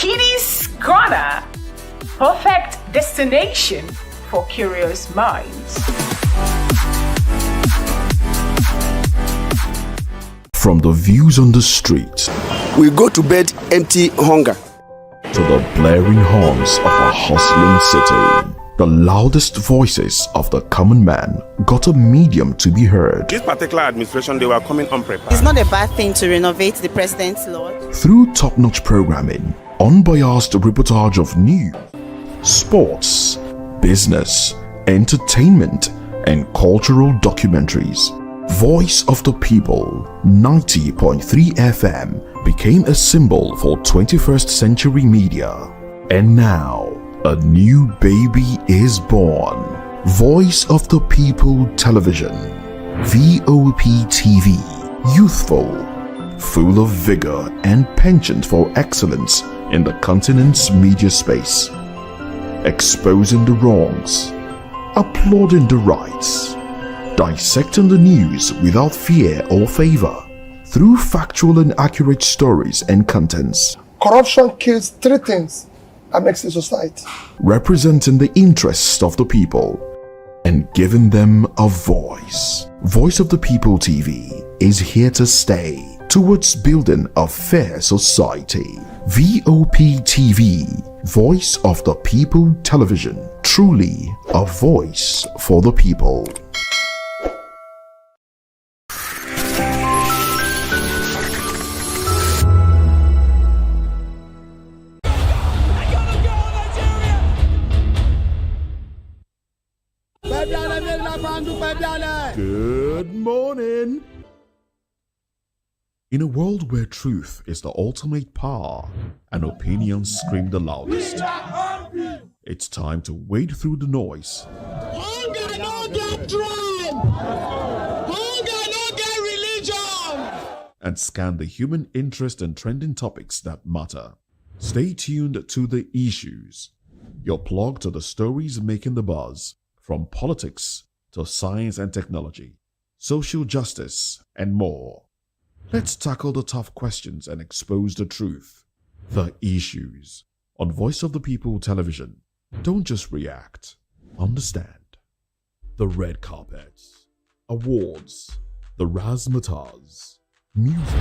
Kiddies Corner, perfect destination for curious minds. From the views on the street, we go to bed empty hunger, to the blaring horns of a hustling city, the loudest voices of the common man got a medium to be heard. This particular administration, they were coming unprepared. It's not a bad thing to renovate the president's lawn. Through top-notch programming, unbiased reportage of news, sports, business, entertainment, and cultural documentaries, Voice of the People 90.3 FM became a symbol for 21st century media. And now, a new baby is born. Voice of the People Television, VOP TV, youthful, full of vigor and penchant for excellence in the continent's media space, exposing the wrongs, applauding the rights, dissecting the news without fear or favor, through factual and accurate stories and contents. Corruption kills three things that makes a society. Representing the interests of the people and giving them a voice. Voice of the People TV is here to stay towards building a fair society. VOP TV, Voice of the People Television, truly a voice for the people. Good morning. In a world where truth is the ultimate power and opinions scream the loudest, it's time to wade through the noise. Hunger no get tribe. Hunger no get religion. And scan the human interest and trending topics that matter. Stay tuned to The Issues, your plug to the stories making the buzz, from politics to science and technology, social justice, and more. Let's tackle the tough questions and expose the truth. The Issues on Voice of the People Television. Don't just react, understand. The red carpets, awards, the razzmatazz, music.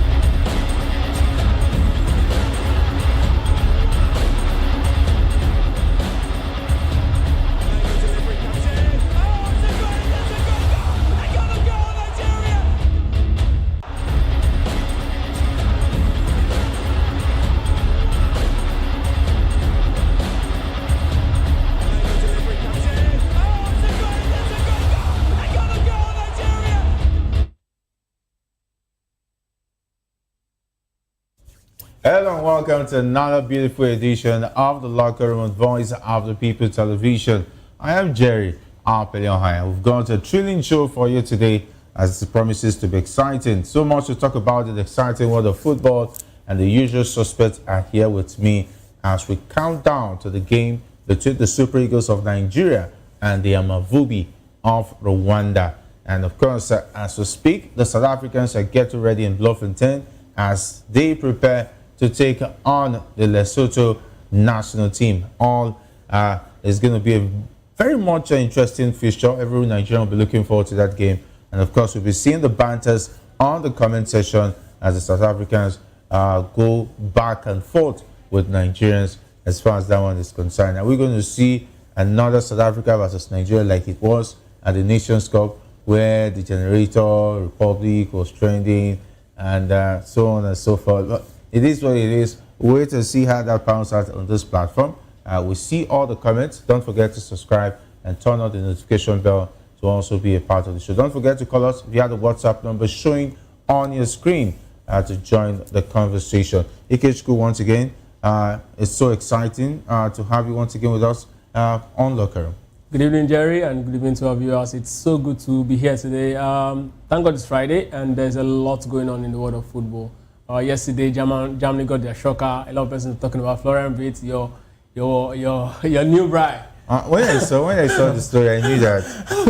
Hello and welcome to another beautiful edition of the Locker Room Voice of the People Television. I am Jerry Arpelionhaya. We've got a thrilling show for you today as it promises to be exciting. So much to talk about in the exciting world of football, and the usual suspects are here with me as we count down to the game between the Super Eagles of Nigeria and the Amavubi of Rwanda. And of course, as we speak, the South Africans are getting ready in Bloemfontein as they prepare to take on the Lesotho national team. All is going to be a very much interesting fixture. Every Nigerian will be looking forward to that game. And of course, we'll be seeing the banters on the comment section as the South Africans go back and forth with Nigerians as far as that one is concerned. Are we going to see another South Africa versus Nigeria like it was at the Nations Cup, where the Generator Republic was trending and so on and so forth? But it is what it is. Wait to see how that pans out on this platform. We see all the comments. Don't forget to subscribe and turn on the notification bell to also be a part of the show. Don't forget to call us via the WhatsApp number showing on your screen to join the conversation. Ikechukwu, once again, it's so exciting to have you once again with us on Locker Room. Good evening, Jerry, and good evening to our viewers. It's so good to be here today. Thank God it's Friday, and there's a lot going on in the world of football. Yesterday, Germany got their shocker. A lot of persons are talking about Florian Wirtz, your new bride. When I saw the story, I knew that.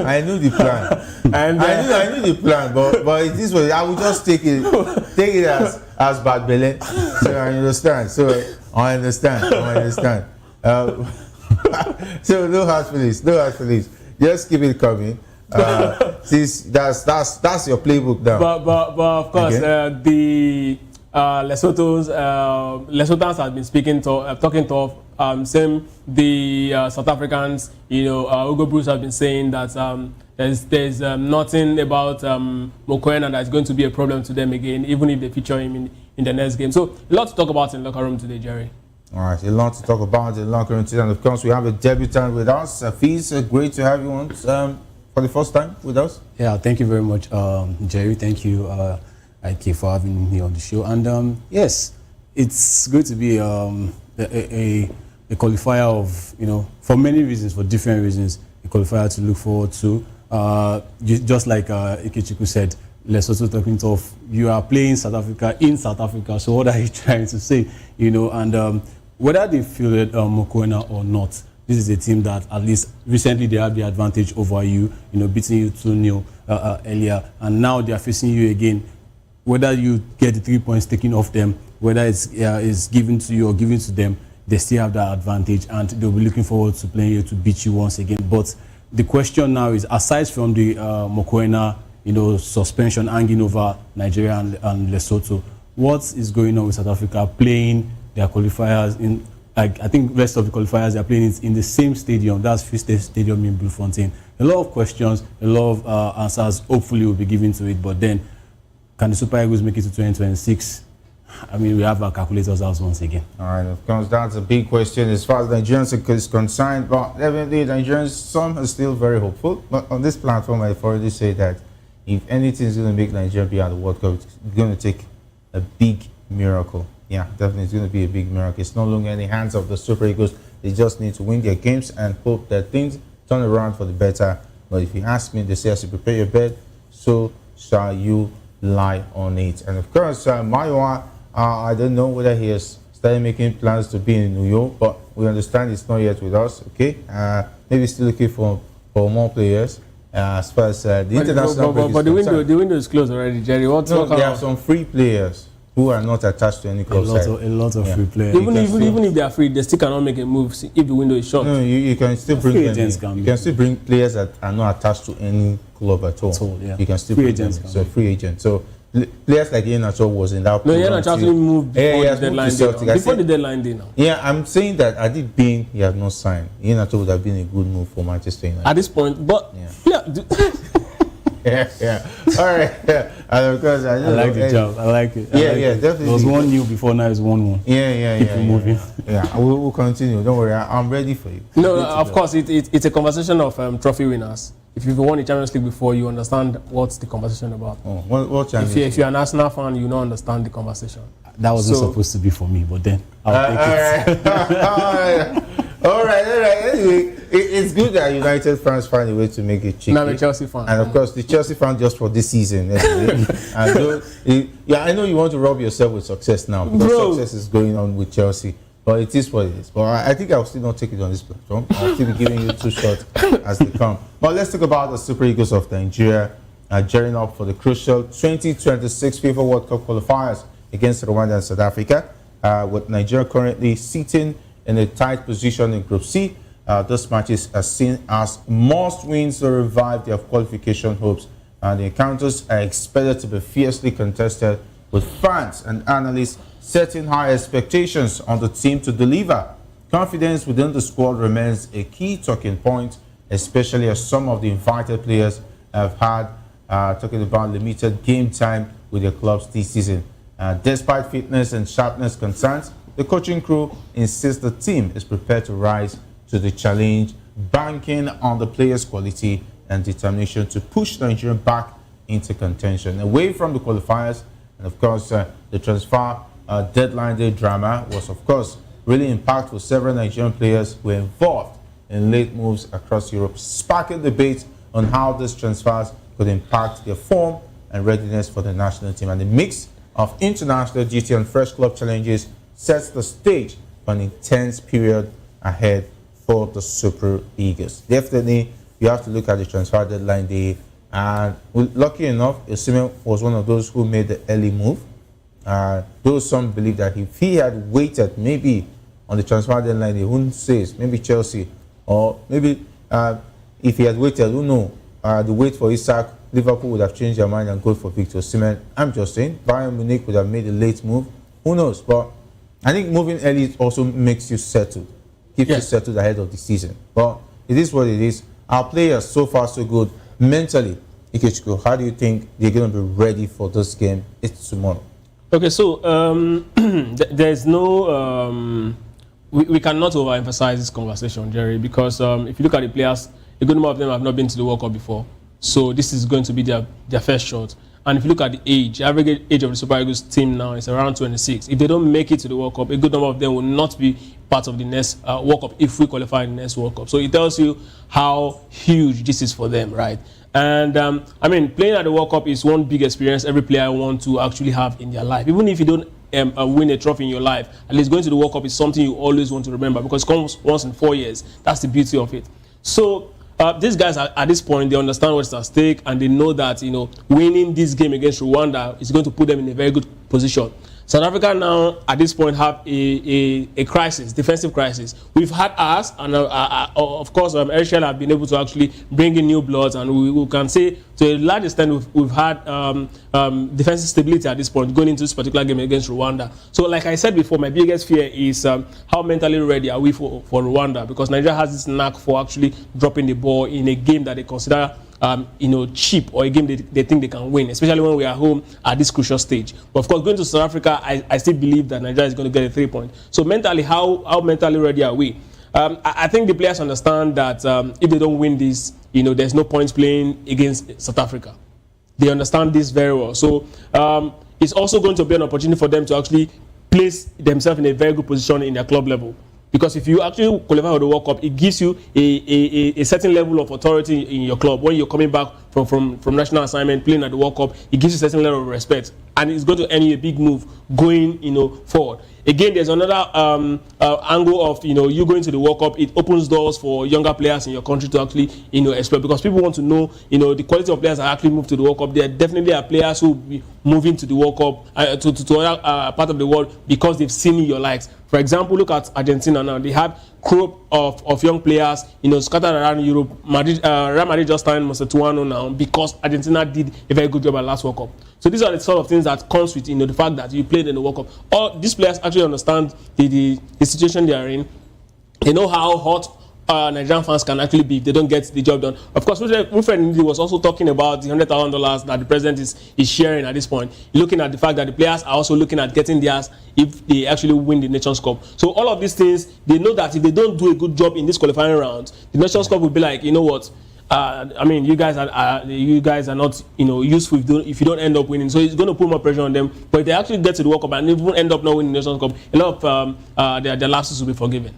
I knew the plan. And I knew the plan, but it is what I would just take it as bad belly. So I understand. I understand. So no hard feelings. Just keep it coming. That's your playbook now. But of course, the Lesothans have been talking tough. Same the South Africans, Hugo Bruce has been saying that there's nothing about Mokoena that's going to be a problem to them again, even if they feature him in the next game. So a lot to talk about in the locker room today, Jerry. All right, a lot to talk about in the locker room today, and of course we have a debutant with us. Hafiz, great to have you on for the first time with us. Yeah, thank you very much, Jerry. Thank you, IK, for having me on the show. And yes, it's going to be a qualifier of, for many reasons, for different reasons, a qualifier to look forward to. Just like Ikechukwu said, Lesotho talking tough. You are playing South Africa in South Africa, so what are you trying to say? And whether they fielded Mokoena or not, this is a team that at least recently they have the advantage over you, beating you 2-0 earlier, and now they are facing you again. Whether you get the 3 points taken off them, whether it's given to you or given to them, they still have that advantage, and they'll be looking forward to playing you to beat you once again. But the question now is, aside from the Mokoena, suspension hanging over Nigeria and Lesotho, what is going on with South Africa playing their qualifiers in? I think rest of the qualifiers they are playing it in the same stadium. That's Free State Stadium in Bloemfontein. A lot of questions, a lot of answers. Hopefully, will be given to it. But then, can the Super Eagles make it to 2026? I mean, we have our calculators out once again. All right, of course, that's a big question as far as Nigerians is concerned. But definitely, Nigerians, some are still very hopeful. But on this platform, I've already said that if anything is going to make Nigeria be at the World Cup, it's going to take a big miracle. Yeah, definitely, it's going to be a big miracle. It's no longer in the hands of the Super Eagles. They just need to win their games and hope that things turn around for the better. But if you ask me, they say, as you prepare your bed, so shall you lie on it. And of course, Mayowa, I don't know whether he has started making plans to be in New York, but we understand it's not yet with us. Okay, maybe still looking for more players. As far as the international break is concerned. the window is closed already, Jerry. There are some free players who are not attached to any club side. A lot of free players. Even if they are free, they still cannot make a move if the window is shut. No, you can still bring them. You can still bring players that are not attached to any club at all. Yeah. You can still bring them. So free agents. So players like Iheanacho was in that. No, Iheanacho actually moved before the deadline day. Before the deadline day now. Yeah, I'm saying that had it been he had not signed, Iheanacho would have been a good move for Manchester United. At this point, but yeah. All right. Yeah. And of course, I like the job. I like it. Definitely. There was 1-0 before, now it's 1-1. Yeah. Moving. Yeah, we'll continue. Don't worry. I'm ready for you. No, of course, it's a conversation of trophy winners. If you've won the Champions League before, you understand what's the conversation about. Oh, what Champions League? If you're an Arsenal fan, you don't understand the conversation. That wasn't supposed to be for me, but then I'll take it. All right. Anyway, it's good that United fans find a way to make it cheeky. I'm a Chelsea fan. And of course, the Chelsea fan just for this season. Anyway. I know you want to rob yourself with success now, because success is going on with Chelsea. But it is what it is. But I think I'll still not take it on this platform. I'll still be giving you 2 shots as they come. But let's talk about the Super Eagles of Nigeria gearing up for the crucial 2026 FIFA World Cup qualifiers against Rwanda and South Africa, with Nigeria currently sitting in a tight position in Group C. This matches are seen as must wins to revive their qualification hopes. The encounters are expected to be fiercely contested, with fans and analysts setting high expectations on the team to deliver. Confidence within the squad remains a key talking point, especially as some of the invited players have had talking about limited game time with their clubs this season. Despite fitness and sharpness concerns, the coaching crew insists the team is prepared to rise to the challenge, banking on the players' quality and determination to push Nigeria back into contention. Away from the qualifiers, and of course, the transfer deadline day drama was, of course, really impactful. Several Nigerian players were involved in late moves across Europe, sparking debate on how these transfers could impact their form and readiness for the national team. And the mix of international duty and fresh club challenges sets the stage for an intense period ahead for the Super Eagles. Definitely, you have to look at the transfer deadline day. And lucky enough, Osimhen was one of those who made the early move. Though some believe that if he had waited maybe on the transfer deadline, they wouldn't say it. Maybe Chelsea, or maybe if he had waited, who knows, the wait for Isaac, Liverpool would have changed their mind and go for Victor Osimhen. I'm just saying, Bayern Munich would have made a late move. Who knows? But I think moving early also makes you settled, keeps you settled ahead of the season. But it is what it is. Our players, so far so good. Mentally, Ikechukwu, how do you think they're going to be ready for this game? It's tomorrow. Okay, so there's no... we cannot overemphasize this conversation, Jerry, because if you look at the players, a good number of them have not been to the World Cup before. So this is going to be their first shot. And if you look at the age, the average age of the Super Eagles team now is around 26. If they don't make it to the World Cup, a good number of them will not be part of the next World Cup if we qualify in the next World Cup. So it tells you how huge this is for them, right? And I mean, playing at the World Cup is one big experience every player wants to actually have in their life. Even if you don't win a trophy in your life, at least going to the World Cup is something you always want to remember because it comes once in 4 years. That's the beauty of it. So these guys at this point, they understand what's at stake, and they know that winning this game against Rwanda is going to put them in a very good position. South Africa now at this point have a crisis, defensive crisis. We've had us, and of course, Eritrea have been able to actually bring in new bloods, and we can say to a large extent we've had defensive stability at this point going into this particular game against Rwanda. So, like I said before, my biggest fear is how mentally ready are we for Rwanda, because Nigeria has this knack for actually dropping the ball in a game that they consider cheap, or a game they think they can win, especially when we are home at this crucial stage. But of course, going to South Africa, I still believe that Nigeria is going to get a 3 point. So mentally, how mentally ready are we? I think the players understand that if they don't win this, there's no points playing against South Africa. They understand this very well. So it's also going to be an opportunity for them to actually place themselves in a very good position in their club level. Because if you actually qualify for the World Cup, it gives you a certain level of authority in your club. When you're coming back from national assignment, playing at the World Cup, it gives you a certain level of respect. And it's going to earn you a big move going forward. Again, there's another angle of you going to the World Cup. It opens doors for younger players in your country to actually explore, because people want to know the quality of players that actually move to the World Cup. There definitely are players who will be moving to the World Cup to other part of the world because they've seen your likes. For example, look at Argentina now. They have crop of young players scattered around Europe. Real Madrid just signed Mosetuano now because Argentina did a very good job at last World Cup. So these are the sort of things that comes with the fact that you played in the World Cup. All these players actually understand the situation they are in. They know how hot Nigerian fans can actually be if they don't get the job done. Of course, Wilfred Ndidi was also talking about the $100,000 that the president is sharing at this point, looking at the fact that the players are also looking at getting theirs if they actually win the Nations Cup. So all of these things, they know that if they don't do a good job in this qualifying round, the Nations Cup will be like, what? I mean, you guys are not useful if you don't end up winning. So it's going to put more pressure on them. But if they actually get to the World Cup and even end up not winning the Nations Cup, a lot of their lapses will be forgiven.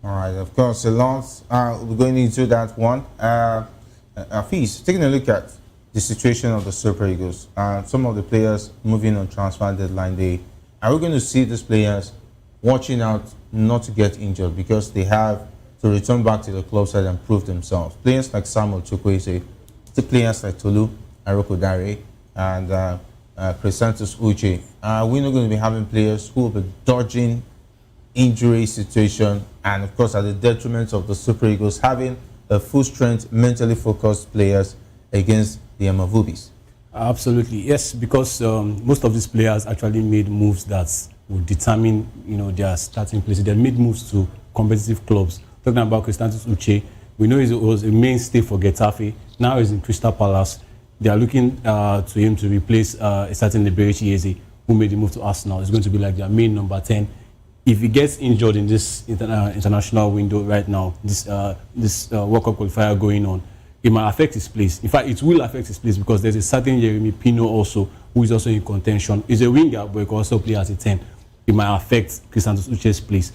All right, of course, a lot. We're going into that one. Hafiz, taking a look at the situation of the Super Eagles, some of the players moving on transfer deadline day. Are we going to see these players watching out not to get injured because they have to return back to the club side and prove themselves? Players like Samuel Chukwueze, the players like Tolu Aroko Dare, and Chrysanthus Uche. We're not going to be having players who will be dodging injury situation, and of course at the detriment of the Super Eagles having a full strength, mentally focused players against the Amavubis. Absolutely, yes, because most of these players actually made moves that would determine their starting places. They made moves to competitive clubs. Talking about Chrysanthus Uche, we know he was a mainstay for Getafe. Now he's in Crystal Palace. They are looking to him to replace a certain Eberechi Eze, who made the move to Arsenal. It's going to be like their main number 10. If he gets injured in this international window right now, this World Cup qualifier going on, it might affect his place. In fact, it will affect his place because there's a certain Yeremi Pino also who is also in contention. He's a winger, but he can also play as a 10. It might affect Chrysanthus Uche's place.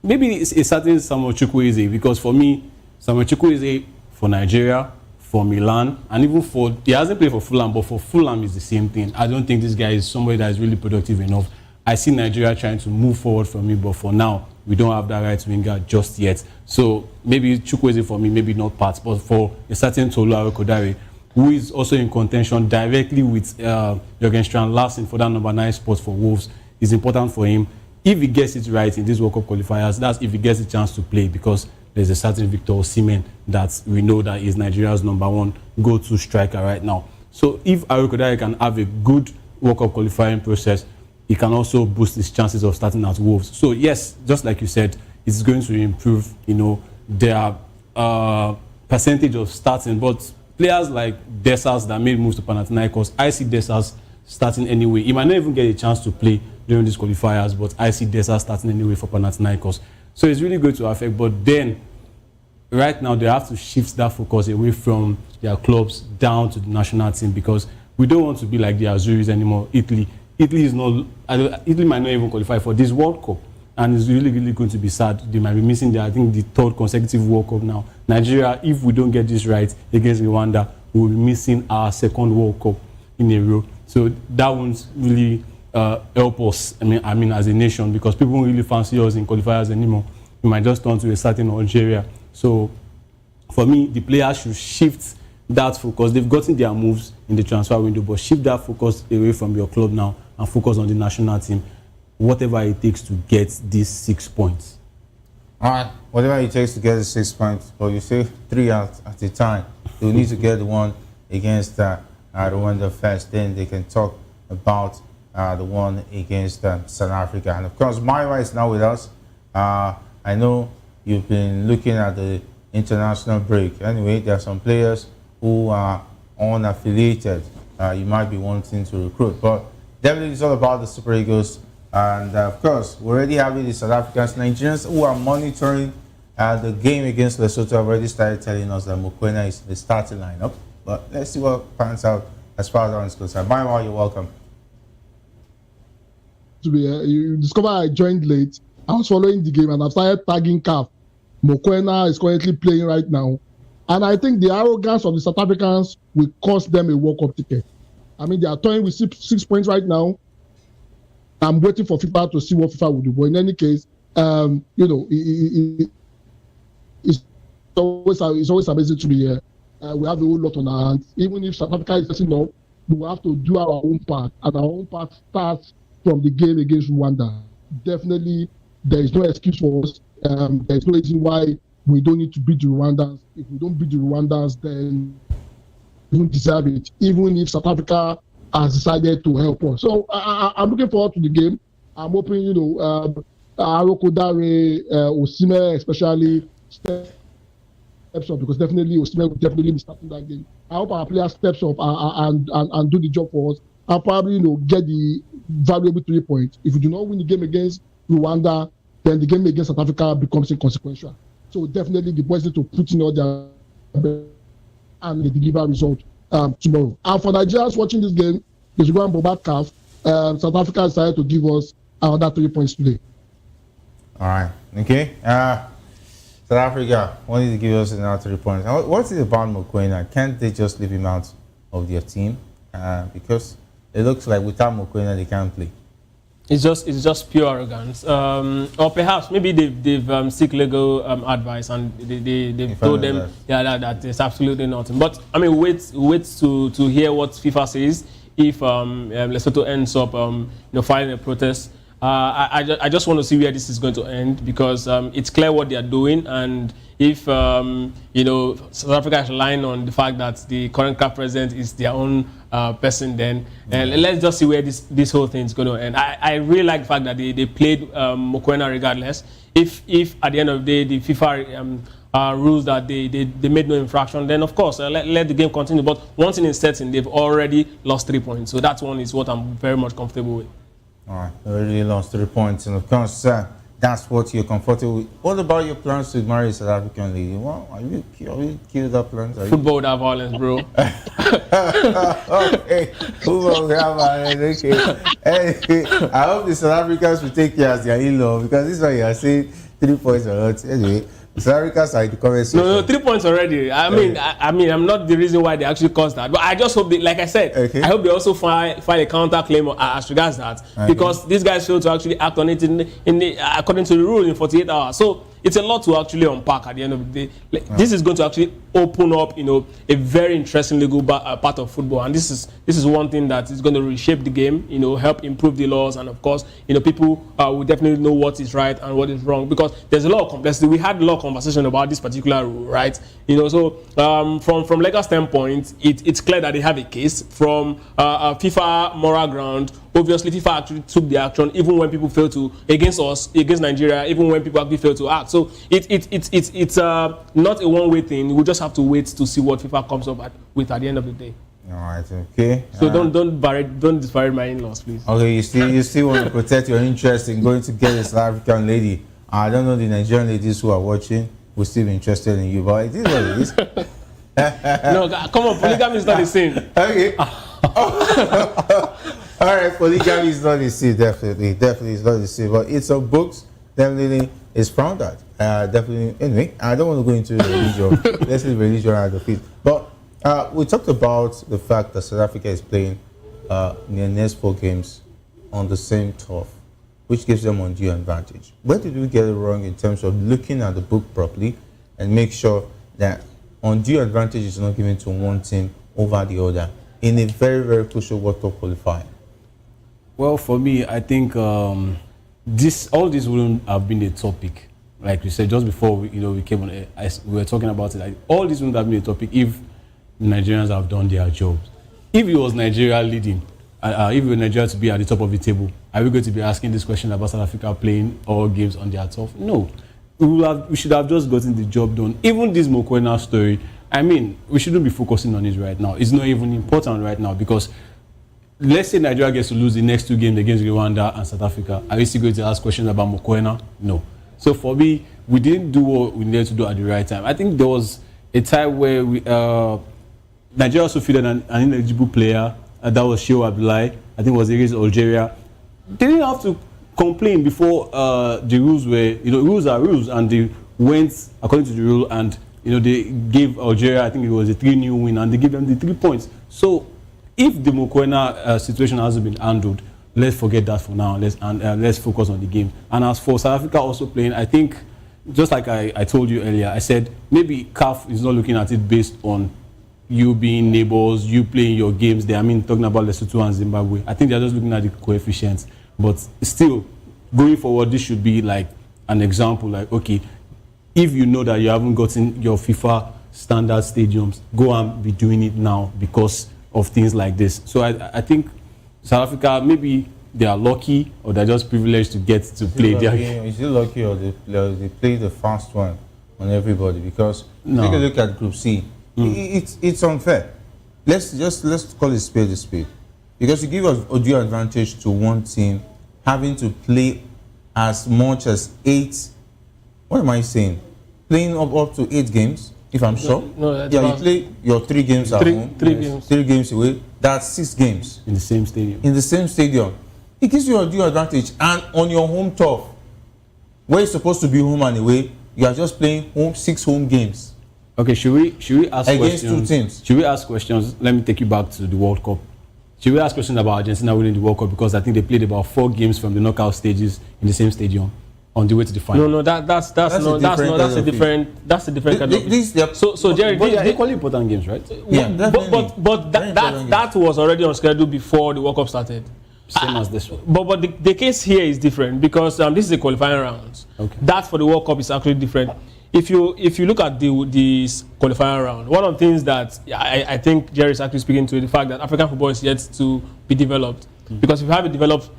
Maybe it's a certain Samuel Chukwueze, because for me, Samuel Chukwueze for Nigeria, for Milan, and even he hasn't played for Fulham, but for Fulham it's the same thing. I don't think this guy is somebody that is really productive enough. I see Nigeria trying to move forward from it, but for now, we don't have that right winger just yet. So maybe Chukwueze for me, maybe not part, but for a certain Tolu Arokodare, who is also in contention directly with Jürgen Strand-Larsen for that number 9 spot for Wolves, is important for him. If he gets it right in these World Cup qualifiers, that's if he gets a chance to play, because there's a certain Victor Osimhen that we know that is Nigeria's number 1 go-to striker right now. So if Arokodare can have a good World Cup qualifying process, he can also boost his chances of starting at Wolves. So yes, just like you said, it's going to improve, their percentage of starting. But players like Desas that made moves to Panathinaikos, I see Desas starting anyway. He might not even get a chance to play during these qualifiers, but I see Desas starting anyway for Panathinaikos. So it's really going to affect. But then, right now, they have to shift that focus away from their clubs down to the national team, because we don't want to be like the Azuris anymore. Italy might not even qualify for this World Cup, and it's really, really going to be sad. They might be missing I think the 3rd consecutive World Cup now. Nigeria, if we don't get this right against Rwanda, we'll be missing our 2nd World Cup in a row. So that won't really help us, I mean, as a nation, because people won't really fancy us in qualifiers anymore. We might just turn to a certain Algeria. So for me, the players should shift that focus. They've gotten their moves in the transfer window, but shift that focus away from your club now and focus on the national team, whatever it takes to get these 6 points. All right, whatever it takes to get the 6 points, but you say 3 at a time. They will need to get the one against Rwanda first, then they can talk about the one against South Africa. And of course, Myra is now with us. I know you've been looking at the international break. Anyway, there are some players who are unaffiliated. You might be wanting to recruit, but definitely it's all about the Super Eagles. And of course, we already have the South Africans. Nigerians who are monitoring the game against Lesotho have already started telling us that Mokoena is the starting lineup. But let's see what pans out as far as that is concerned. Myra, you're welcome. You discover I joined late. I was following the game and I started tagging CAF. Mokoena is currently playing right now. And I think the arrogance of the South Africans will cost them a World Cup ticket. I mean, they are toying with 6 points right now. I'm waiting for FIFA to see what FIFA will do. But in any case, it's always amazing to be here. We have a whole lot on our hands. Even if South Africa is messing up, we will have to do our own part. And our own part starts from the game against Rwanda. Definitely, there is no excuse for us. There is no reason why we don't need to beat the Rwandans. If we don't beat the Rwandans, then we don't deserve it, even if South Africa has decided to help us. So I'm looking forward to the game. I'm hoping, Arokodare, Osimhen especially steps up, because definitely Osimhen will definitely be starting that game. I hope our players steps up and do the job for us, and probably get the valuable 3 points. If we do not win the game against Rwanda, then the game against South Africa becomes inconsequential. So definitely the boys need to put in all their and they deliver result tomorrow. And for Nigerians watching this game, they should go and bombard CAF. South Africa decided to give us another 3 points today. All right. Okay. South Africa wanted to give us another 3 points. What is it about Mokoena? Can't they just leave him out of their team? Because it looks like without Mokoena they can't play. It's just pure arrogance, or perhaps maybe they've seek legal advice and they've told them that there's absolutely nothing. But I mean, wait to hear what FIFA says if Lesotho ends up filing a protest. I just want to see where this is going to end, because it's clear what they are doing, and if South Africa is relying on the fact that the current CAF president is their own person, then let's just see where this whole thing is going to end. I really like the fact that they played Mokoena regardless. If at the end of the day the FIFA rules that they made no infraction, then of course let the game continue. But one thing is certain, they've already lost 3 points, so that one is what I'm very much comfortable with. All right, they already lost 3 points, and of course that's what you're comfortable with. What about your plans to marry a South African lady? Well, are you killed that plans? Football without violence, bro. Okay, football without violence. Okay. I hope the South Africans will take care as their in-law, because this is why you are saying 3 points a lot. Anyway, South Africa side, the comment section. No, 3 points already. I mean, I'm not the reason why they actually caused that, but I just hope, like I said, I hope they also file a counter claim as regards that, because these guys failed to actually act on it according to the rule in 48 hours. So it's a lot to actually unpack at the end of the day. This is going to actually open up, a very interesting legal part of football, and this is one thing that is going to reshape the game, help improve the laws, and of course, people will definitely know what is right and what is wrong, because there's a lot of complexity. We had a lot of conversation about this particular rule, right? So from legal standpoint, it's clear that they have a case. From a FIFA moral ground, obviously FIFA actually took the action even when people failed to against Nigeria, even when people actually failed to act. So it's not a one-way thing. We just have to wait to see what FIFA comes up with at the end of the day. All right, okay. So don't disparage my in-laws, please. Okay, you still want to protect your interest in going to get a South African lady. I don't know the Nigerian ladies who are watching will still be interested in you, but it is what it is. No, come on, polygamy is not the same. Okay. All right, polygamy is not the same, definitely is not the same, but it's on books, definitely is found out. Definitely, anyway, I don't want to go into religion. Let's leave religion out of it. But we talked about the fact that South Africa is playing their next 4 games on the same turf, which gives them undue advantage. Where did we get it wrong in terms of looking at the book properly and make sure that undue advantage is not given to one team over the other in a very, very crucial World Cup qualifier? Well, for me, I think all this wouldn't have been a topic. Like we said just before, we came on air, we were talking about it. Like, all this wouldn't have been a topic if Nigerians have done their jobs. If it was Nigeria leading, if it was Nigeria to be at the top of the table, are we going to be asking this question about South Africa playing all games on their turf? No. We should have just gotten the job done. Even this Mokoena story, I mean, we shouldn't be focusing on it right now. It's not even important right now, because let's say Nigeria gets to lose the next 2 games against Rwanda and South Africa. Are we still going to ask questions about Mokoena? No. So for me, we didn't do what we needed to do at the right time. I think there was a time where Nigeria also fielded an ineligible player, that was Shehu Abdullahi. I think it was against Algeria. They didn't have to complain before the rules were, rules are rules, and they went according to the rule, and they gave Algeria, I think it was a 3-0 win, and they gave them the 3 points. So if the Mokoena situation hasn't been handled, let's forget that for now. Let's focus on the game. And as for South Africa also playing, I think, just like I told you earlier, I said maybe CAF is not looking at it based on you being neighbors, you playing your games there. I mean, talking about Lesotho and Zimbabwe. I think they're just looking at the coefficients. But still, going forward, this should be like an example. Like, okay, if you know that you haven't gotten your FIFA standard stadiums, go and be doing it now because of things like this. So I think South Africa, maybe they are lucky or they're just privileged to get to play their game. Is it lucky or they play the fast one on everybody? Because take a look at Group C. It's unfair. Let's call it spade a spade. Because you give us a due advantage to one team having to play as much as 8. What am I saying? Playing up to 8 games, if I'm sure. No, you play your 3 games at home. 3 games away. That's 6 games. In the same stadium. In the same stadium. It gives you a due advantage. And on your home turf, where you're supposed to be home and away, you are just playing 6 home games. Okay, should we ask against questions? 2 teams? Should we ask questions? Let me take you back to the World Cup. Should we ask questions about Argentina winning the World Cup, because I think they played about 4 games from the knockout stages in the same stadium on the way to the final? No, that's a different kind of. So Jerry, but they're equally important games, right? Yeah, but that was already on schedule before the World Cup started. Same as this one. But the case here is different, because this is a qualifying round. Okay. That for the World Cup is actually different. If you look at this qualifying round, one of the things that I think Jerry is actually speaking to is the fact that African football is yet to be developed. Because if we have a developed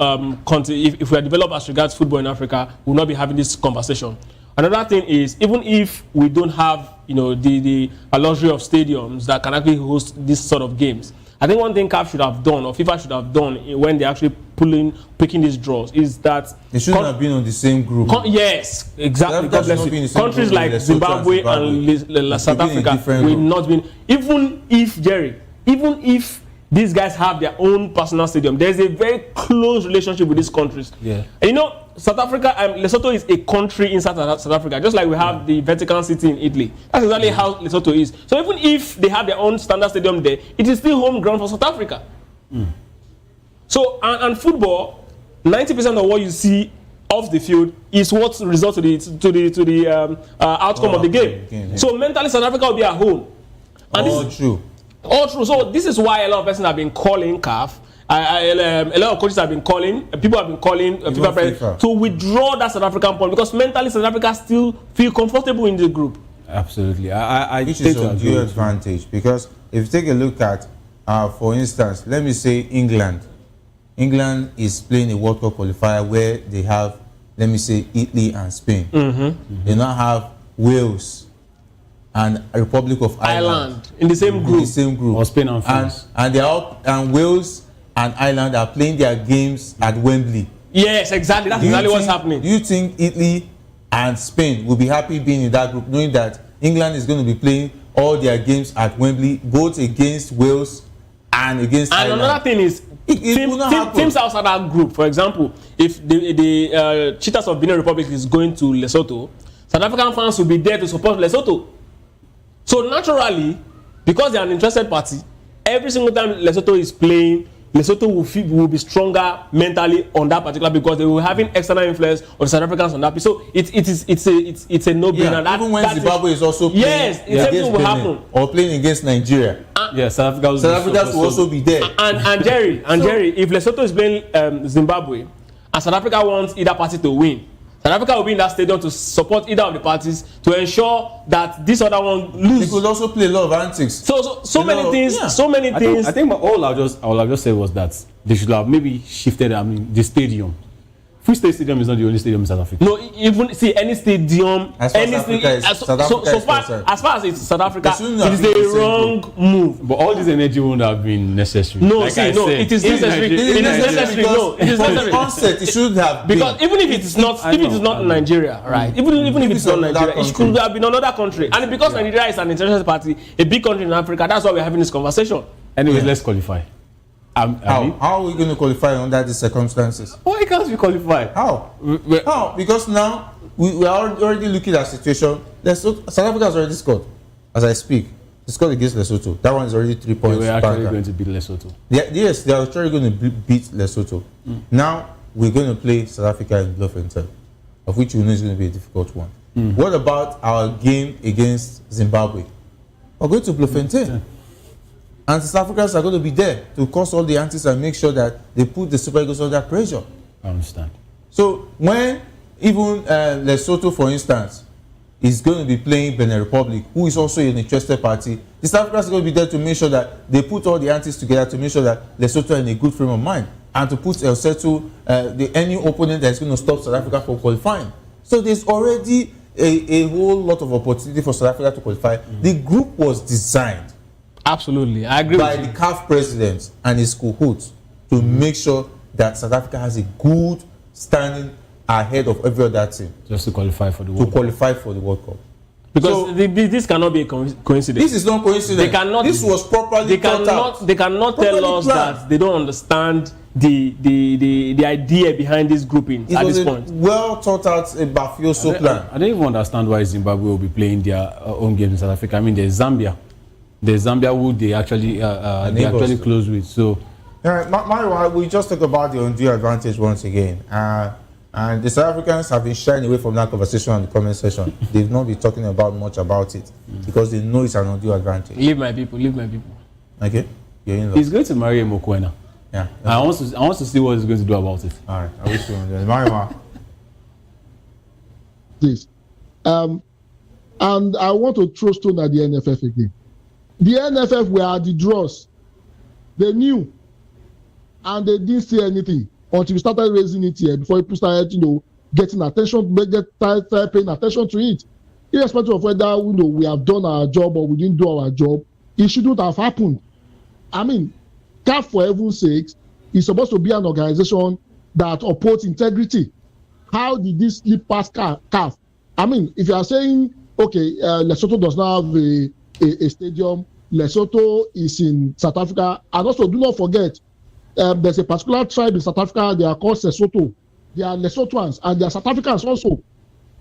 country, if we are developed as regards football in Africa, we will not be having this conversation. Another thing is, even if we don't have the luxury of stadiums that can actually host this sort of games, I think one thing CAF should have done, or FIFA should have done, when they're actually picking these draws, is that they shouldn't have been on the same group. Yes, exactly. God bless you. Countries like Zimbabwe and South Africa will not be. Even if these guys have their own personal stadium, there's a very close relationship with these countries. Yeah. South Africa, Lesotho is a country inside South Africa, just like we have the Vatican City in Italy. That's exactly how Lesotho is. So even if they have their own standard stadium there, it is still home ground for South Africa. So, and football, 90% of what you see off the field is what results to the outcome of the game. So mentally, South Africa will be at home. And all true. All true. So this is why a lot of persons have been calling CAF. A lot of coaches have been calling, people have been calling FIFA to withdraw that South African point, because mentally South Africa still feel comfortable in the group. Absolutely. I Which is a due advantage, because if you take a look at, for instance, let me say England. England is playing a World Cup qualifier where they have, let me say, Italy and Spain. They now have Wales and Republic of Ireland in the same group. Or Spain and France. And they are and Wales and Ireland are playing their games at Wembley. Yes, exactly. That's exactly what's happening. Do you think Italy and Spain will be happy being in that group, knowing that England is going to be playing all their games at Wembley, both against Wales and against Ireland? And another thing is, teams outside that group, for example, if the Cheetahs of Benin Republic is going to Lesotho, South African fans will be there to support Lesotho. So naturally, because they are an interested party, every single time Lesotho is playing, Lesotho will be stronger mentally on that particular, because they will having external influence of South Africans on that. So it's a no-brainer. Yeah, even when Zimbabwe is also playing against Benin or playing against Nigeria, South Africa will also be there. And Jerry, if Lesotho is playing Zimbabwe and South Africa wants either party to win, South Africa will be in that stadium to support either of the parties to ensure that this other one loses. They could also play a lot of antics. So many things. I think all I just said was that they should have maybe shifted. The stadium. Free State Stadium is not the only stadium in South Africa. No, even see any stadium, as far as it's South Africa, it is a wrong move. But all this energy won't have been necessary. No, it is necessary. It is necessary. No, it is necessary. Onset, it should have been. Because even if it is not Nigeria, right? Even if it's not Nigeria, it could have been another country. And because Nigeria is an international party, a big country in Africa, that's why we're having this conversation. Anyways, let's qualify. How are we going to qualify under these circumstances? Why can't we qualify? How? Because now we are already looking at a situation. South Africa has already scored. As I speak, they scored against Lesotho. That one is already 3 points. We're actually going to beat Lesotho. Yes, they are actually going to beat Lesotho. Now we're going to play South Africa in Bloemfontein, of which we know is going to be a difficult one. What about our game against Zimbabwe? We're going to Bloemfontein. And South Africans are going to be there to cause all the antics and make sure that they put the Super Eagles under pressure. I understand. So when even Lesotho, for instance, is going to be playing Benin Republic, who is also an interested party, the South Africans are going to be there to make sure that they put all the antics together to make sure that Lesotho are in a good frame of mind and to put any opponent that is going to stop South Africa from qualifying. So there's already a whole lot of opportunity for South Africa to qualify. The group was designed. Absolutely, I agree by the CAF president and his cohorts to make sure that South Africa has a good standing ahead of every other team. Just to qualify for the World Cup. Because this cannot be a coincidence. This is not coincidence. This was properly thought out. They cannot tell us that they don't understand the idea behind this grouping at this point. Well thought out mafioso plan. I don't even understand why Zimbabwe will be playing their own games in South Africa. I mean, there's Zambia. There's Zambia who they actually close with. So, Mario, we just talk about the undue advantage once again. And the South Africans have been shying away from that conversation in the comment section. They've not been talking about much about it because they know it's an undue advantage. Leave my people. Okay, you're in. He's going to marry a Mokoena. Yeah. I want to see what he's going to do about it. All right, I wish you enjoy. Mario. Please, and I want to throw stone at the NFF again. The NFF were at the draws. They knew, and they didn't say anything until we started raising it here. Before people started, getting attention, started paying attention to it. Irrespective of whether we have done our job or we didn't do our job, it shouldn't have happened. I mean, CAF, for heaven's sakes, is supposed to be an organization that upholds integrity. How did this slip past CAF? I mean, if you are saying, okay, Lesotho does not have a stadium, Lesotho is in South Africa, and also do not forget, there's a particular tribe in South Africa, they are called Sesotho. They are Lesothans and they are South Africans also.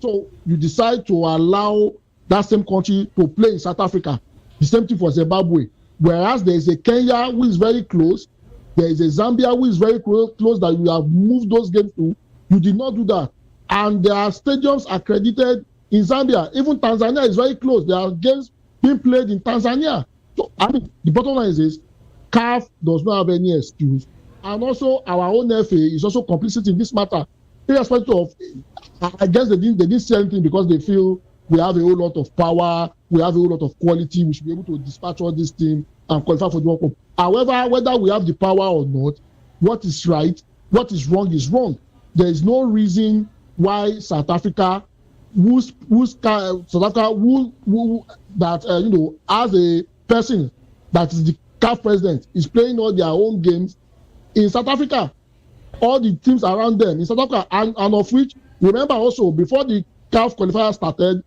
So you decide to allow that same country to play in South Africa. The same thing for Zimbabwe. Whereas there is a Kenya who is very close, there is a Zambia who is very close that you have moved those games to. You did not do that. And there are stadiums accredited in Zambia. Even Tanzania is very close. There are games being played in Tanzania. So, I mean, the bottom line is this, CAF does not have any excuse. And also, our own FA is also complicit in this matter. Irrespective of, I guess they didn't say anything because they feel we have a whole lot of power, we have a whole lot of quality, we should be able to dispatch all this team and qualify for the World Cup. However, whether we have the power or not, what is right, what is wrong is wrong. There is no reason why South Africa, as a person that is the CAF president, is playing all their own games in South Africa. All the teams around them in South Africa, and of which, remember also, before the CAF qualifier started,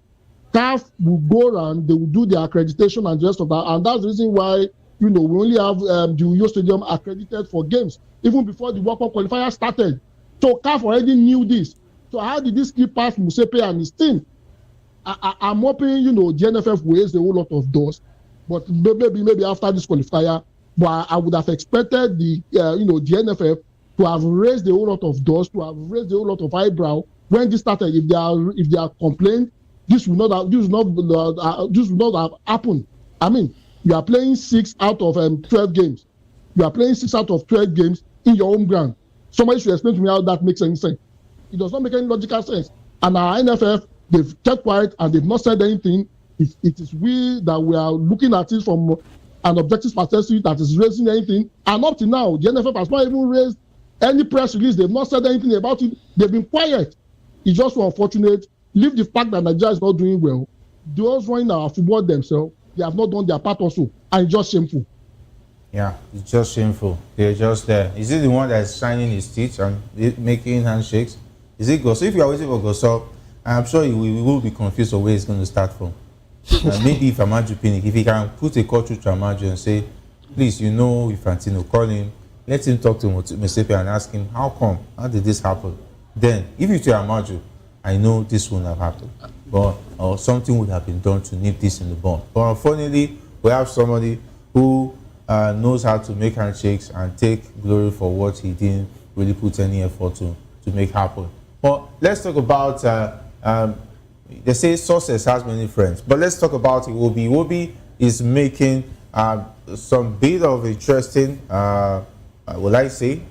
CAF will go around, they will do their accreditation and the rest of that, and that's the reason why, we only have the Uyo Stadium accredited for games, even before the World Cup qualifier started. So CAF already knew this. So how did this keep past Musepe and his team? I'm hoping, the NFF will raise a whole lot of doors, but maybe after this qualifier, but I would have expected the NFF to have raised a whole lot of doors, to have raised a whole lot of eyebrow when this started. If they are complained, this would not have happened. I mean, you are playing 6 out of 12 games. You are playing 6 out of 12 games in your home ground. Somebody should explain to me how that makes any sense. It does not make any logical sense. And our NFF, they've kept quiet and they've not said anything. It is we that we are looking at it from an objective perspective that is raising anything. And up to now, the NFF has not even raised any press release. They've not said anything about it. They've been quiet. It's just so unfortunate. Leave the fact that Nigeria is not doing well. Those running our football themselves, they have not done their part also. And it's just shameful. Yeah, it's just shameful. They're just there. Is it the one that's shining his teeth and making handshakes? Is it Goso? If you are waiting for Goso, I'm sure we will be confused of where it's going to start from. Maybe if Amaju Pinnick, if he can put a call through to Amaju and say, please, if Infantino, call him, let him talk to Musepe and ask him, how come? How did this happen? Then, if you tell Amaju, I know this wouldn't have happened, or something would have been done to nip this in the bud. But unfortunately, we have somebody who knows how to make handshakes and take glory for what he didn't really put any effort to make happen. But let's talk about, they say success has many friends, but let's talk about Iwobi. Iwobi is making some bit of interesting, will I say,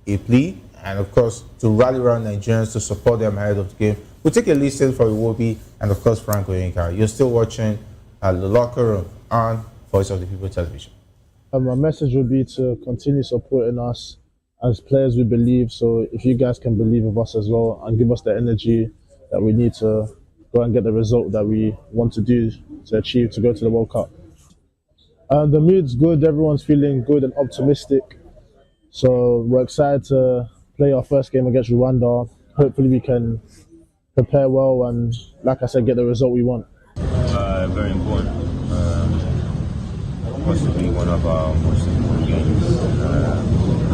a plea, and of course, to rally around Nigerians to support them ahead of the game. We'll take a listen from Iwobi and of course, Frank Oyenka. You're still watching The Locker Room on Voice of the People television. My message would be to continue supporting us as players we believe. So if you guys can believe in us as well and give us the energy that we need to go and get the result that we want to do to achieve to go to the World Cup. The mood's good. Everyone's feeling good and optimistic. So we're excited to play our first game against Rwanda. Hopefully we can prepare well and, like I said, get the result we want. Very important. Possibly one of our most important games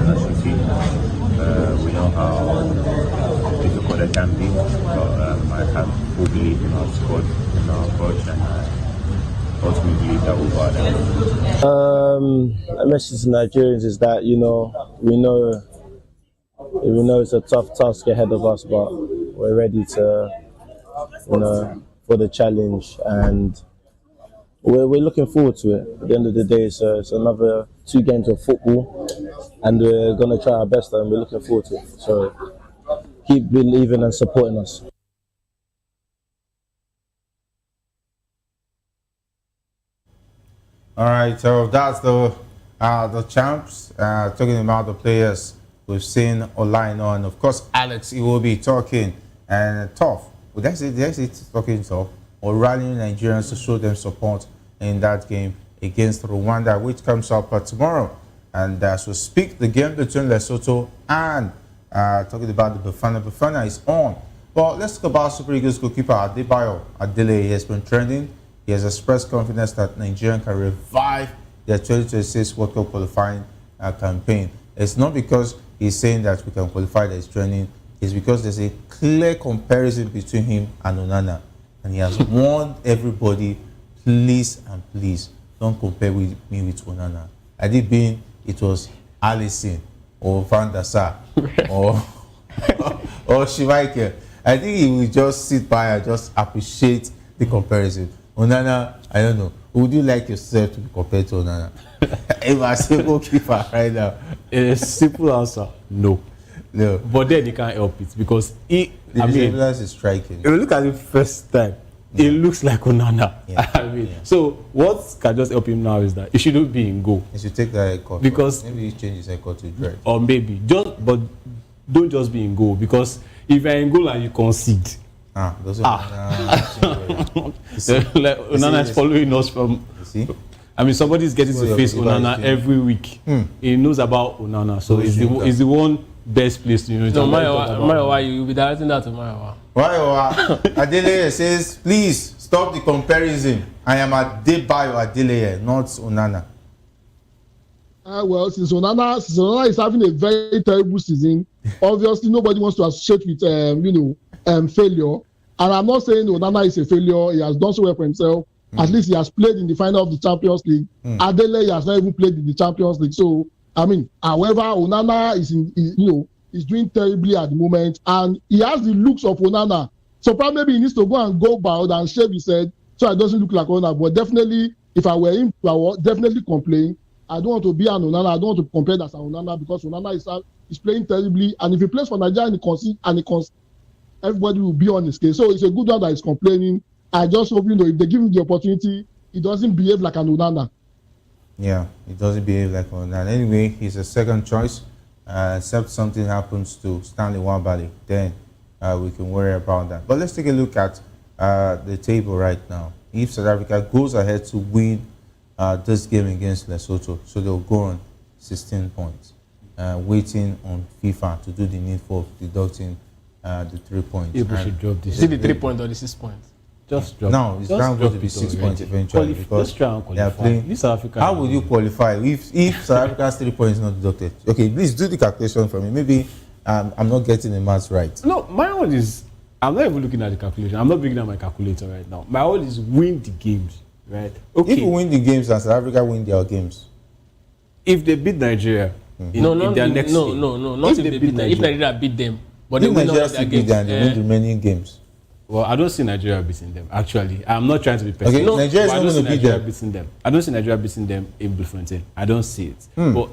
as a team. We know how difficult it can be, but I have full belief in our squad, in our approach, and ultimately believe that we'll go there. The message to Nigerians is that, we know it's a tough task ahead of us, but we're ready to, for the challenge, and we're looking forward to it. At the end of the day, it's another 2 games of football, and we're going to try our best, and we're looking forward to it. So keep believing and supporting us. All right, so that's the champs talking about the players we've seen online on. Of course, Alex, he will be talking and tough. Would I say talking tough or rallying Nigerians to show them support in that game against Rwanda, which comes up tomorrow. And as we speak, the game between Lesotho and talking about the Bafana is on. But let's talk about Super Eagles goalkeeper Adebayo Adele. He has been trending. He has expressed confidence that Nigeria can revive their 2026 World Cup qualifying campaign. It's not because he's saying that we can qualify that he's training is because there's a clear comparison between him and Onana. And he has warned everybody, please and please, don't compare me with Onana. Had it been, it was Alisson or Van der Sar or Schmeichel, I think he will just sit by and just appreciate the comparison. Onana, I don't know. Would you like yourself to be compared to Onana? If I say goalkeeper right now, a simple answer: no. No. But then he can't help it because the resemblance is striking. If you look at it first time, it looks like Onana. Yeah. So what can just help him now is that he shouldn't be in goal. He should take that haircut. Because maybe he change his haircut to dread. Or maybe but don't just be in goal, because if you're in goal and you concede. Onana is following us from. You see? I mean, somebody is getting to face Onana every week. He knows about Onana, so he's the one best place to know. No, Mayowa, you will be directing that to Mayowa. Mayowa, Adeleye says, please stop the comparison. I am Adebayo Adeleye, not Onana. Well, since Onana is having a very terrible season, obviously nobody wants to associate with failure. And I'm not saying Onana is a failure. He has done so well for himself. At least he has played in the final of the Champions League. Adeleye has not even played in the Champions League. So, I mean, however, Onana is doing terribly at the moment, and he has the looks of Onana. So probably he needs to go and go bald and shave his head so it doesn't look like Onana. But definitely, if I were him, I would definitely complain. I don't want to be an Onana. I don't want to compare that to Onana, because Onana is playing terribly, and if he plays for Nigeria and he concedes, everybody will be on his case. So it's a good one that is complaining. I just hope, if they give him the opportunity, he doesn't behave like an Onana. Yeah, he doesn't behave like Onana. Anyway, he's a second choice. Except something happens to Stanley Nwabali, then we can worry about that. But let's take a look at the table right now. If South Africa goes ahead to win this game against Lesotho, so they'll go on 16 points, waiting on FIFA to do the needful of deducting the 3 points. People should drop this. Is it the 3 points or the 6 points? Just drop. No, it's down to be 6 points eventually, because try and they are playing. How would you qualify if South Africa's 3 points not deducted? Okay, please do the calculation for me. Maybe I'm not getting the maths right. No, my own is, I'm not even looking at the calculation. I'm not bringing out my calculator right now. My own is win the games, right? Okay. If we win the games and South Africa win their games, if they beat Nigeria, not if they beat Nigeria. If Nigeria beat them, but if Nigeria still beat them, they win the remaining games. Well, I don't see Nigeria beating them. Actually, I'm not trying to be pessimistic. Okay, Nigeria is not going to beat them. I don't see Nigeria beating them in Bloemfontein. I don't see it. But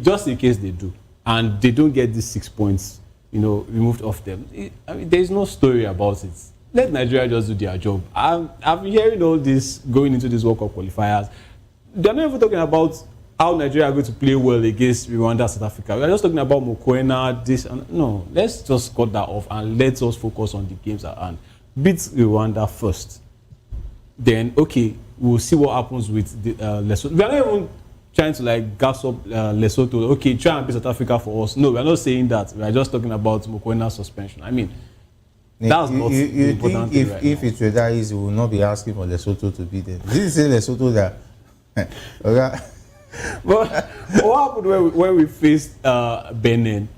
just in case they do, and they don't get these 6 points, removed off them, there is no story about it. Let Nigeria just do their job. I've been hearing all this going into this World Cup qualifiers. They're not even talking about how Nigeria are going to play well against Rwanda, South Africa. We're just talking about Mokoena, this and no. Let's just cut that off and let us focus on the games at hand. Beat Rwanda first. Then, okay, we'll see what happens with the Lesotho. We are not even trying to gas up Lesotho. Okay, try and beat South Africa for us. No, we are not saying that. We are just talking about Mokoena suspension. I mean, that's not the important thing right now. If it were that easy, we will not be asking for Lesotho to beat them. This is Lesotho that... okay. But what happened when we faced Benin?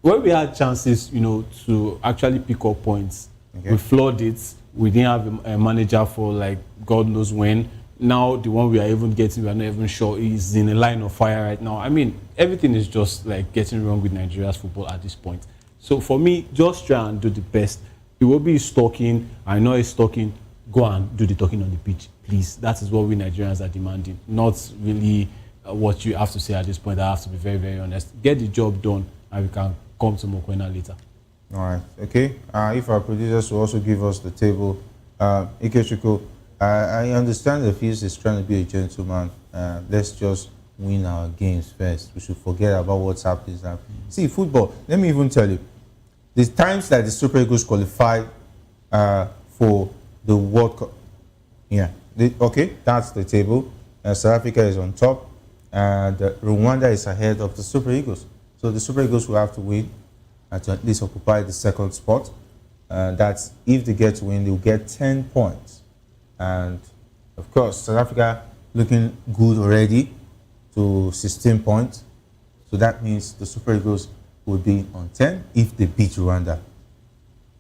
When we had chances, to actually pick up points, we flawed it. We didn't have a manager for God knows when. Now the one we are even getting, we are not even sure is in a line of fire right now. I mean, everything is just getting wrong with Nigeria's football at this point. So for me, just try and do the best. It will be talking. I know it's talking. Go and do the talking on the pitch, please. That is what we Nigerians are demanding. Not really what you have to say at this point. I have to be very, very honest. Get the job done, and we can come to Mokoena later. All right. Okay. If our producers will also give us the table, Ikechukwu, I understand the Fizz is trying to be a gentleman. Let's just win our games first. We should forget about what's happening now. See, football. Let me even tell you, the times that the Super Eagles qualified for the World Cup. Yeah. Okay. That's the table. South Africa is on top. And Rwanda is ahead of the Super Eagles. So the Super Eagles will have to win to at least occupy the second spot. That's if they get to win, they'll get 10 points. And of course, South Africa looking good already to 16 points. So that means the Super Eagles would be on 10 if they beat Rwanda.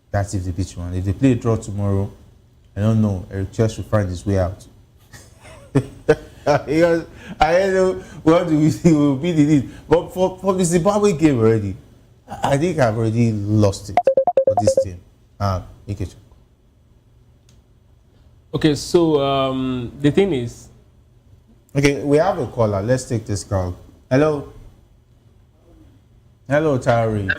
That's if they beat Rwanda. If they play a draw tomorrow, I don't know. Eric Chess will find his way out. Because I don't know what do we see will be the lead. But for the Zimbabwe game already, I think I've already lost it for this team. Okay, so the thing is, okay, we have a caller. Let's take this call. Hello. Hello, Tari.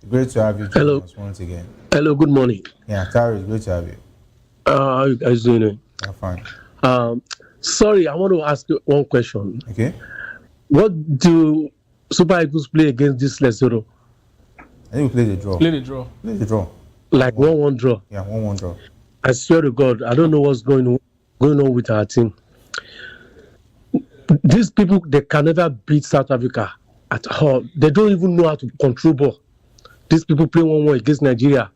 Great to have you join us once again. Hello, good morning. Yeah, Tari, great to have you. How are you guys doing? I'm fine. Sorry, I want to ask you one question. Okay. What do Super Eagles play against this Lesotho? I think we play the draw. Play the draw. Play the draw. Like 1-1 draw. Yeah, 1-1 draw. I swear to God, I don't know what's going on with our team. These people, they can never beat South Africa at all. They don't even know how to control ball. These people play 1-1 against Nigeria.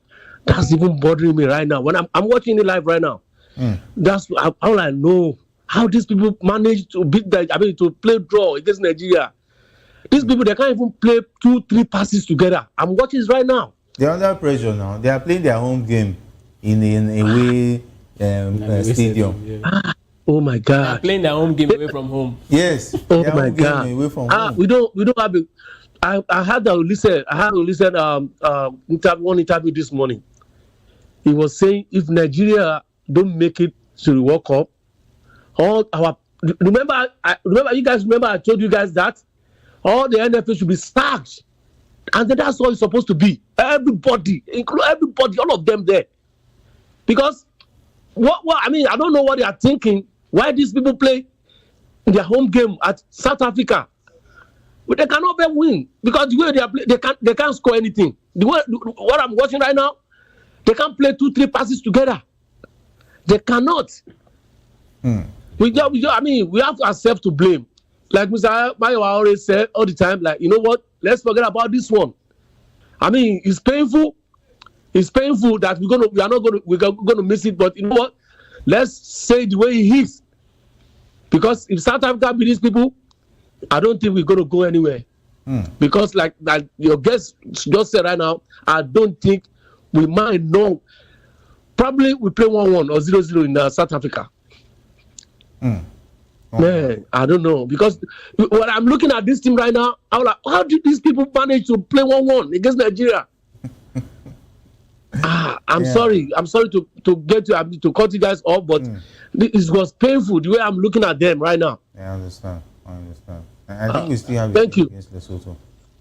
That's even bothering me right now. When I'm watching it live right now, that's all I know. How these people manage to beat that, to play draw against Nigeria. These people, they can't even play 2-3 passes together. I'm watching this right now. They're under pressure now. They are playing their home game in a way stadium. Yeah. Oh my God! They're playing their home game away from home. Yes. Oh my God! Away from home. We don't have it. I had to listen. One interview this morning. He was saying if Nigeria don't make it to the World Cup, remember I told you guys that all the NFL should be sacked, and then that's what it's supposed to be. Everybody, include everybody, all of them there, because I don't know what they are thinking. Why these people play their home game at South Africa? But they cannot even win because the way they are they can't score anything. What I'm watching right now, they can't play 2-3 passes together. They cannot. We have ourselves to blame. Like Mr. Mayo always said all the time, like, you know what? Let's forget about this one. It's painful. It's painful that we're gonna miss it. But you know what? Let's say it the way it is. Because if South Africa beat these people, I don't think we're gonna go anywhere. Because like your guest just said right now, I don't think we might know. Probably we play 1-1 or 0-0 in South Africa. Man, I don't know. Because when I'm looking at this team right now, I'm like, how did these people manage to play 1-1 against Nigeria? I'm sorry to get to cut you guys off, but it was painful the way I'm looking at them right now. Yeah, I understand. I think we still have it against Lesotho.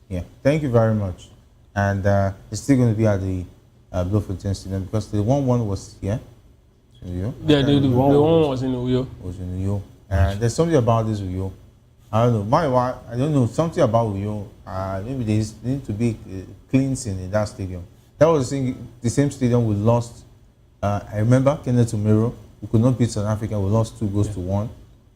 Yeah, thank you very much. And it's still going to be at the Bloemfontein Stadium because the 1-1 was here. Yeah, the 1-1 was in Uyo. Was in Uyo. There's something about this Uyo. I don't know. I don't know. Something about Uyo. Maybe there need to be cleansing in that stadium. That was the same stadium we lost. I remember Kenneth Umero, who could not beat South Africa. We lost 2-1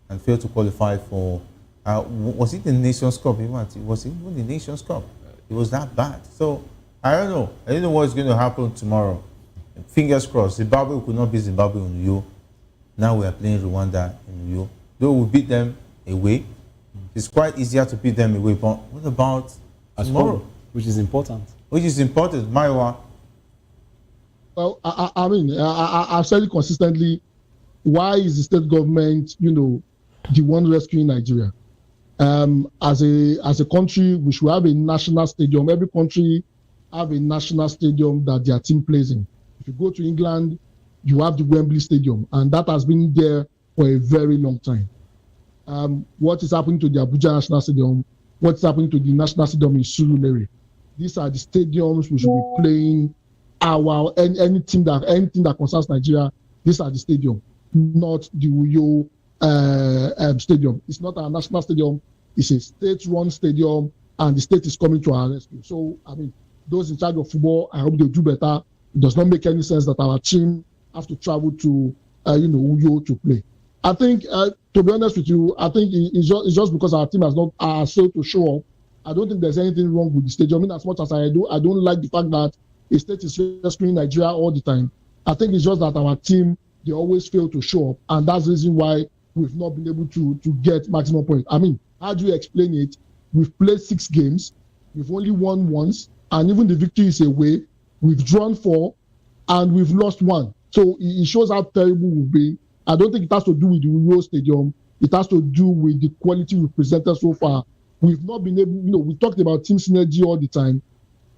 and failed to qualify for. Was it the Nations Cup? Was it even the Nations Cup? It was that bad. So I don't know. I don't know what's going to happen tomorrow. Fingers crossed. Zimbabwe could not beat Zimbabwe in Uyo. Now we are playing Rwanda in Uyo. Though we beat them away, it's quite easier to beat them away. But what about tomorrow? Which is important. Which is important, Maiwa. Well, I've said it consistently. Why is the state government, the one rescuing Nigeria? As a country, we should have a national stadium. Every country have a national stadium that their team plays in. If you go to England, you have the Wembley Stadium, and that has been there for a very long time. What is happening to the Abuja National Stadium? What's happening to the National Stadium in Surulere? These are the stadiums we should be playing anything that concerns Nigeria. These are the stadium, not the Uyo stadium. It's not our national stadium. It's a state-run stadium, and the state is coming to our rescue. So, those in charge of football, I hope they do better. It does not make any sense that our team have to travel to, Uyo to play. I think, to be honest with you, I think it's just because our team has not failed to show up. I don't think there's anything wrong with the stadium. As much as I don't like the fact that a state is rescuing Nigeria all the time. I think it's just that our team, they always fail to show up, and that's the reason why we've not been able to get maximum points. How do you explain it? We've played 6 games. We've only won once, and even the victory is away. We've drawn 4, and we've lost 1. So it shows how terrible we've been. I don't think it has to do with the Rio Stadium. It has to do with the quality we've presented so far. We've not been able, we talked about team synergy all the time.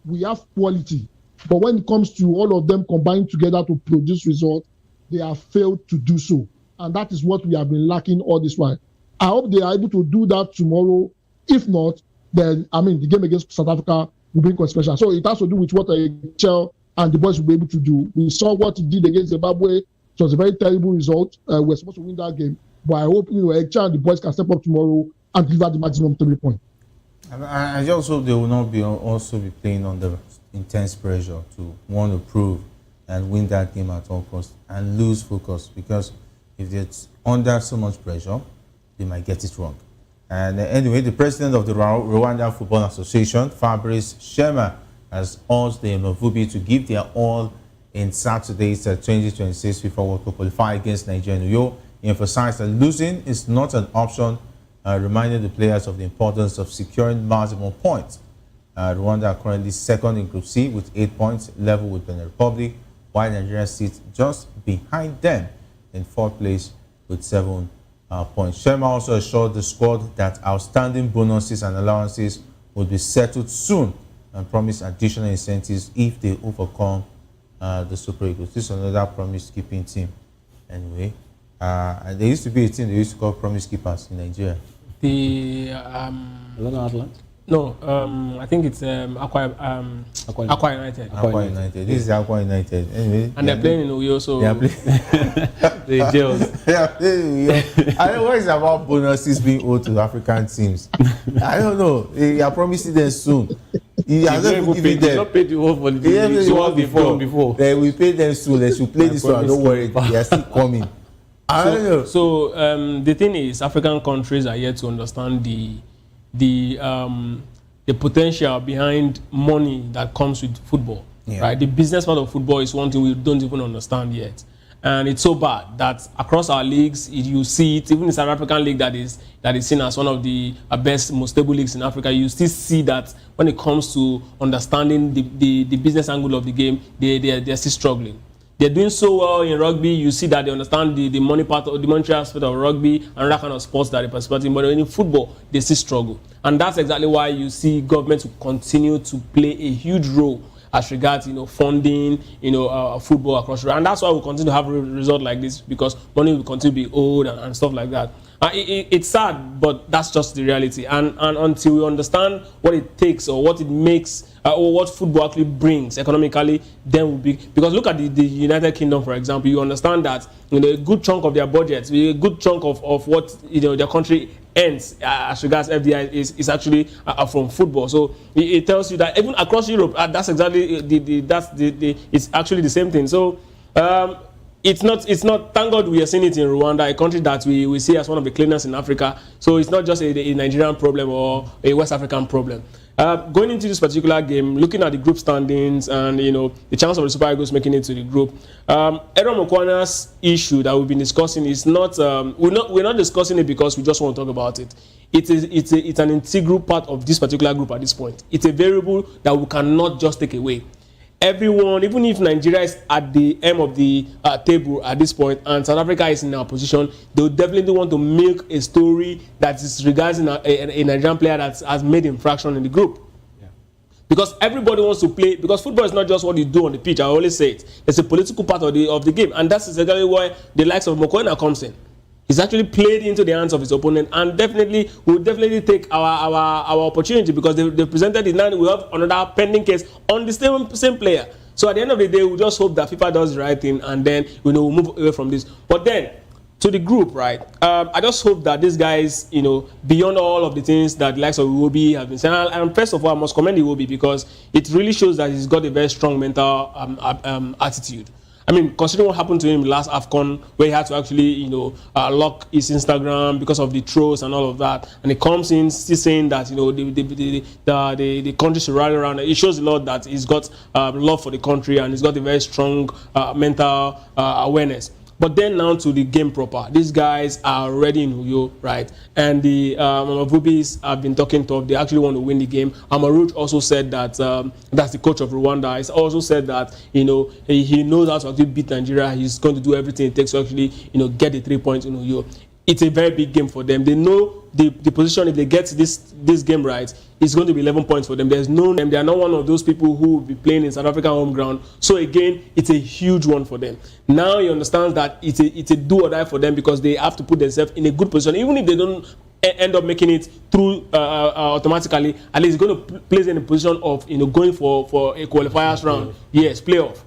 We have quality. But when it comes to all of them combined together to produce results, they have failed to do so. And that is what we have been lacking all this while. I hope they are able to do that tomorrow. If not, then, the game against South Africa will be quite special. So it has to do with what HL and the boys will be able to do. We saw what he did against Zimbabwe. It was a very terrible result. We're supposed to win that game. But I hope, HL and the boys can step up tomorrow and deliver the maximum 3 points. I just hope they will not be playing under intense pressure to want to prove and win that game at all costs and lose focus, because if they're under so much pressure, they might get it wrong. And anyway, the president of the Rwanda Football Association, Fabrice Shema, has urged the VOP to give their all in Saturday's 2026 FIFA World Cup qualifier against Nigeria. He emphasized that losing is not an option, reminding the players of the importance of securing maximum points. Rwanda are currently second in Group C with 8 points, level with Benin Republic, while Nigeria sits just behind them in 4th place with 7 points. Shema also assured the squad that outstanding bonuses and allowances would be settled soon and promised additional incentives if they overcome the Super Eagles. This is another promise-keeping team. Anyway, there used to be a team they used to call promise keepers in Nigeria. The No, I think it's Aqua United. Aqua United. This is Aqua United. Anyway, and they're playing in Uyo, so they are playing. the jails. They are playing in Uyo. I don't know what is about bonuses being owed to African teams. I don't know. They are promising them soon. He has not given them. Not paid the whole for the before. They will pay them soon. They should play this one. Don't worry. They are still coming. I don't know. So the thing is, African countries are yet to understand the potential behind money that comes with football. Yeah. Right? The business part of football is one thing we don't even understand yet. And it's so bad that across our leagues, you see it, even in South African league that is seen as one of the best, most stable leagues in Africa, you still see that when it comes to understanding the business angle of the game, they're still struggling. They're doing so well in rugby. You see that they understand the money part of the monetary aspect of rugby and that kind of sports that they participate in. But in football, they still struggle. And that's exactly why you see governments continue to play a huge role as regards, funding, football across. And that's why we continue to have a result like this, because money will continue to be owed and stuff like that. It's sad, but that's just the reality. And until we understand what it takes or what it makes, or what football actually brings economically, then we'll be. Because look at the United Kingdom, for example. You understand that a good chunk of their budget, a good chunk of what their country earns as regards FDI is actually from football. So it tells you that even across Europe, that's exactly it's actually the same thing. So. It's not. Thank God we are seeing it in Rwanda, a country that we see as one of the cleanest in Africa. So it's not just a Nigerian problem or a West African problem. Going into this particular game, looking at the group standings and the chance of the Super Eagles making it to the group, Aaron Mokwana's issue that we've been discussing is not. We're not discussing it because we just want to talk about it. It's an integral part of this particular group at this point. It's a variable that we cannot just take away. Everyone, even if Nigeria is at the end of the table at this point and South Africa is in our position, they will definitely want to make a story that is regarding a Nigerian player that has made infraction in the group. Yeah. Because everybody wants to play, because football is not just what you do on the pitch. I always say it. It's a political part of the game, and that's exactly why the likes of Mokoena comes in. He's actually played into the hands of his opponent, and we'll definitely take our opportunity, because they presented it. Now we have another pending case on the same player. So at the end of the day, we just hope that FIFA does the right thing, and then we'll move away from this. But then to the group, right? I just hope that these guys, beyond all of the things that the likes of Iwobi have been saying, and first of all, I must commend Iwobi, because it really shows that he's got a very strong mental attitude. I mean, considering what happened to him last AFCON, where he had to actually, lock his Instagram because of the trolls and all of that, and he comes in still saying that, the country should rally around. It shows a lot that he's got love for the country, and he's got a very strong mental awareness. But then now to the game proper. These guys are already in Uyo, right? And the Vubis have been talking tough. They actually want to win the game. Amaruch also said that, that's the coach of Rwanda. He's also said that, you know, he knows how to actually beat Nigeria. He's going to do everything it takes to actually, you know, get the 3 points in Uyo. It's a very big game for them. They know the position. If they get this game right, it's going to be 11 points for them. There's no them. They are not one of those people who will be playing in South African home ground. So again, it's a huge one for them. Now you understand that it's a do or die for them because they have to put themselves in a good position. Even if they don't end up making it through automatically, at least it's going to place them in a position of, you know, going for a qualifiers round. Yes, playoff.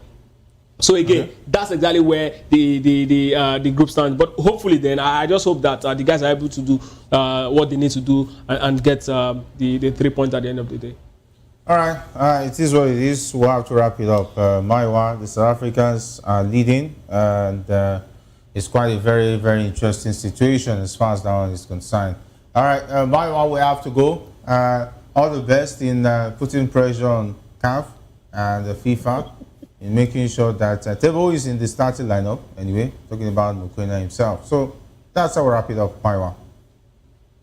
So again, that's exactly where the group stands. But hopefully, then I just hope that the guys are able to do what they need to do and get the 3 points at the end of the day. All right, it is what it is. We'll have to wrap it up. Maiwa, the South Africans are leading, and it's quite a very, very interesting situation as far as that one is concerned. All right, Maiwa, we have to go. All the best in putting pressure on CAF and the FIFA. In making sure that Tebo is in the starting lineup, anyway, talking about Mukwena himself. So that's how we wrap it up, Maiwa.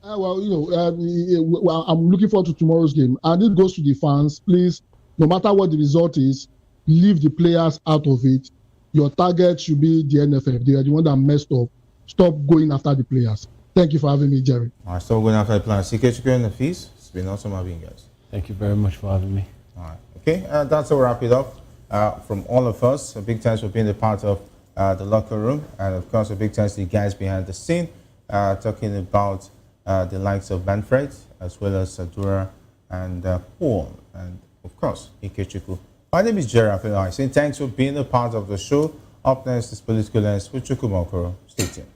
Well, you know, I'm looking forward to tomorrow's game. And it goes to the fans. Please, no matter what the result is, leave the players out of it. Your target should be the NFF. They are the one that messed up. Stop going after the players. Thank you for having me, Jerry. All right, stop going after the players. CK and the fees. It's been awesome having you guys. Thank you very much for having me. All right. Okay, that's how we wrap it up. From all of us, a big thanks for being a part of the locker room, and of course a big thanks to the guys behind the scene, talking about the likes of Manfred, as well as Sadura and Paul, and of course Ikechukwu. My name is Jerry Apelai, saying thanks for being a part of the show. Up next is Political Lens with Chukwumokoro. Stay tuned.